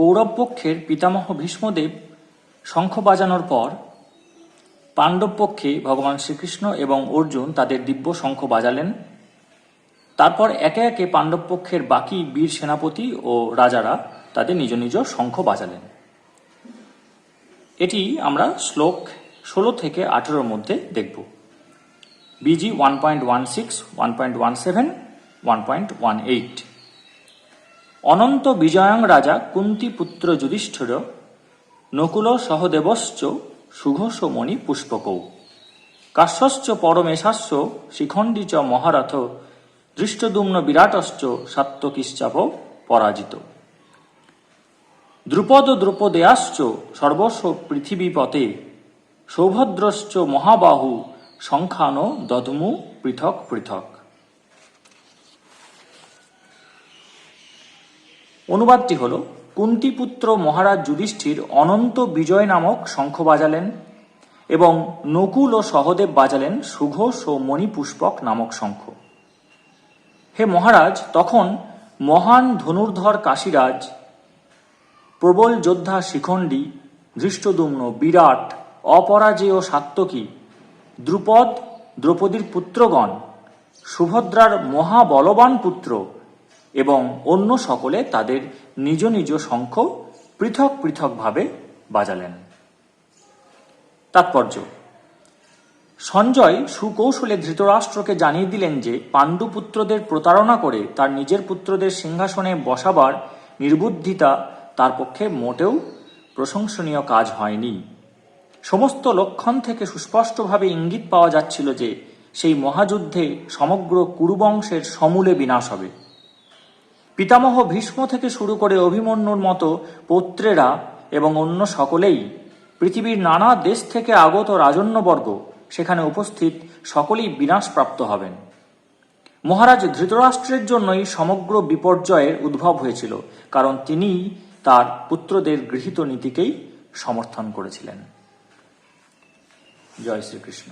কৌরব পক্ষের পিতামহ ভীষ্মদেব শঙ্খ বাজানোর পর পাণ্ডব পক্ষে ভগবান শ্রীকৃষ্ণ এবং অর্জুন তাদের দিব্য শঙ্খ বাজালেন। তারপর একে একে পাণ্ডব পক্ষের বাকি বীর সেনাপতি ও রাজারা তাদের নিজ নিজ শঙ্খ বাজালেন। এটি আমরা শ্লোক 16 থেকে 18 মধ্যে দেখব। বিজি 1.16, 1.17, 1.18। অনন্ত বিজয়ং রাজা কুন্তি পুত্র যুধিষ্ঠির নকুল সহদেবশ্চ সুঘোষ মণি পুষ্পকৌ কাশ্যশ্চ পরমেশাস্য শিখণ্ডী চ মহারথ দৃষ্টদ্যুম্ন বিরাটশ্চ সাত্ত্বকীশ্চাপ পরাজিত দ্রুপদ দ্রৌপদেয়াশ্চ সর্বস্ব পৃথিবীপতে সৌভদ্রশ্চ মহাবাহু সংখ্যানো দধমু পৃথক পৃথক। অনুবাদটি হল, কুন্তিপুত্র মহারাজ যুধিষ্ঠির অনন্ত বিজয় নামক শঙ্খ বাজালেন এবং নকুল ও সহদেব বাজালেন সুঘোষ ও মণিপুষ্পক নামক শঙ্খ। হে মহারাজ, তখন মহান ধনুর্ধর কাশীরাজ, প্রবল যোদ্ধা শিখণ্ডী, ধৃষ্টদ্যুম্ন, বিরাট, অপরাজেয় সাত্ত্বকী, দ্রুপদ, দ্রৌপদীর পুত্রগণ, সুভদ্রার মহাবলবান পুত্র এবং অন্য সকলে তাদের নিজ নিজ শঙ্খ পৃথক পৃথকভাবে বাজালেন। তাৎপর্য: সঞ্জয় সুকৌশলে ধৃতরাষ্ট্রকে জানিয়ে দিলেন যে পাণ্ডুপুত্রদের প্রতারণা করে তার নিজের পুত্রদের সিংহাসনে বসাবার নির্বুদ্ধিতা তার পক্ষে মোটেও প্রশংসনীয় কাজ হয়নি। সমস্ত লক্ষণ থেকে সুস্পষ্টভাবে ইঙ্গিত পাওয়া যাচ্ছিল যে সেই মহাযুদ্ধে সমগ্র কুরুবংশের সমূলে বিনাশ হবে। পিতামহ ভীষ্ম থেকে শুরু করে অভিমন্যুর মতো পৌত্রেরা এবং অন্য সকলেই, পৃথিবীর নানা দেশ থেকে আগত রাজন্যবর্গ সেখানে উপস্থিত, সকলেই বিনাশপ্রাপ্ত হবেন। মহারাজ ধৃতরাষ্ট্রের জন্যই সমগ্র বিপর্যয়ের উদ্ভব হয়েছিল, কারণ তিনি তার পুত্রদের গৃহীত নীতিকেই সমর্থন করেছিলেন। জয় শ্রীকৃষ্ণ।